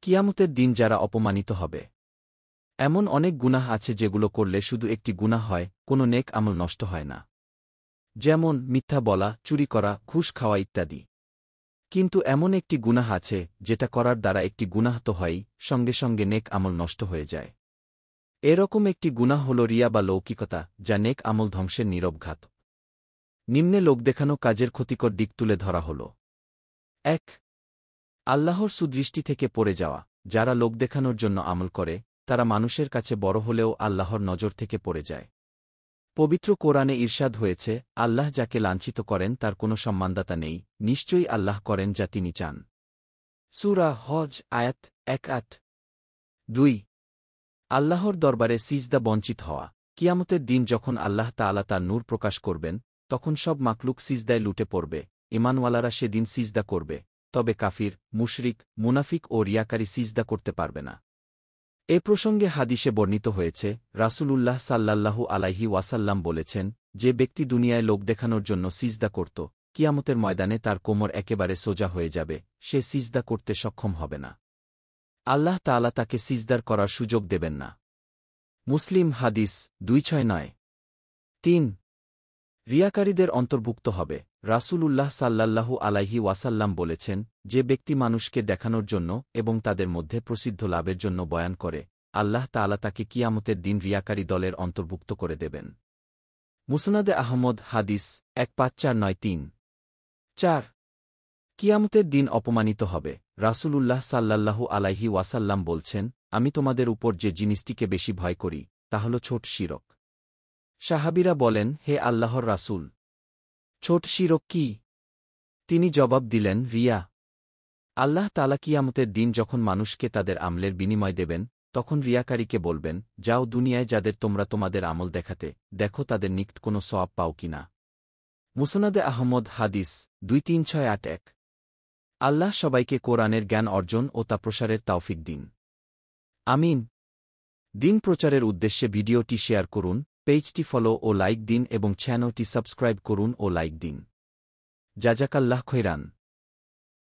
কিয়ামতের দিন যারা অপমানিত হবে। এমন অনেক গুনাহ আছে যেগুলো করলে শুধু একটি গুনাহ হয়, কোনো নেক আমল নষ্ট হয় না। যেমন মিথ্যা বলা, চুরি করা, ঘুষ খাওয়া ইত্যাদি। কিন্তু এমন একটি গুনাহ আছে যেটা করার দ্বারা একটি গুনাহ তো হয়ই, সঙ্গে সঙ্গে নেক আমল নষ্ট হয়ে যায়। এরকম একটি গুনাহ হল রিয়া বা লৌকিকতা, যা নেক আমল ধ্বংসের নীরব ঘাত। নিম্নে লোক দেখানো কাজের ক্ষতিকর দিক তুলে ধরা হল। ১. আল্লাহর সুদৃষ্টি থেকে পড়ে যাওয়া। যারা লোক দেখানোর জন্য আমল করে, তারা মানুষের কাছে বড় হলেও আল্লাহর নজর থেকে পড়ে যায়। পবিত্র কোরআনে ইরশাদ হয়েছে, আল্লাহ যাকে লাঞ্ছিত করেন তার কোনো সম্মানদাতা নেই, নিশ্চয়ই আল্লাহ করেন যা তিনি চান। সূরা হজ আয়াত ১৮। ২. আল্লাহর দরবারে সিজদা বঞ্চিত হওয়া। কিয়ামতের দিন যখন আল্লাহ তাআলা তার নূর প্রকাশ করবেন, তখন সব মাকলুক সিজদায় লুটে পড়বে। ঈমানওয়ালারা সেদিন সিজদা করবে, তবে কাফির, মুশরিক, মুনাফিক ও রিয়াকারী সিজদা করতে পারবে না। এ প্রসঙ্গে হাদিসে বর্ণিত হয়েছে, রাসূলুল্লাহ সাল্লাল্লাহু আলাইহি ওয়াসাল্লাম বলেছেন, যে ব্যক্তি দুনিয়ায় লোক দেখানোর জন্য সিজদা করত, কিয়ামতের ময়দানে তার কোমর একেবারে সোজা হয়ে যাবে, সে সিজদা করতে সক্ষম হবে না। আল্লাহ তাআলা তাকে সিজদার করার সুযোগ দেবেন না। মুসলিম হাদিস ২৬৯। ৩. রিয়াকারীদের অন্তর্ভুক্ত হবে। রাসূলুল্লাহ সাল্লাল্লাহু আলাইহি ওয়াসাল্লাম বলেছেন, যে ব্যক্তি মানুষকে দেখানোর জন্য এবং তাদের মধ্যে প্রসিদ্ধ লাভের জন্য বয়ান করে, আল্লাহ তাআলা তাকে কিয়ামতের দিন রিয়াকারী দলের অন্তর্ভুক্ত করে দেবেন। মুসনাদে আহমদ হাদিস ১৫৪৯৩। ৪. কিয়ামতের দিন অপমানিত হবে। রাসূলুল্লাহ সাল্লাল্লাহু আলাইহি ওয়াসাল্লাম বলছেন, আমি তোমাদের উপর যে জিনিসটিকে বেশি ভয় করি, তা হল ছোট শিরক। সাহাবীরা বলেন, হে আল্লাহর রাসূল, ছোট শিরক কি? তিনি জবাব দিলেন, রিয়া। আল্লাহ তাআলা কিয়ামতের দিন যখন মানুষকে তাদের আমলের বিনিময় দেবেন, তখন রিয়াকারীকে বলবেন, যাও দুনিয়ায় যাদের তোমরা তোমাদের আমল দেখাতে, দেখো তাদের নিকট কোনো সওয়াব পাও কিনা। মুসনাদে আহমদ হাদিস ২৩৬৮১। আল্লাহ সবাইকে কোরআনের জ্ঞান অর্জন ও তা প্রসারের তাওফিক দিন। আমিন। দিন প্রচারের উদ্দেশ্যে ভিডিওটি শেয়ার করুন, পেজটি ফলো ও লাইক দিন এবং চ্যানেলটি সাবস্ক্রাইব করুন ও লাইক দিন। জাযাকাল্লাহ খৈরান।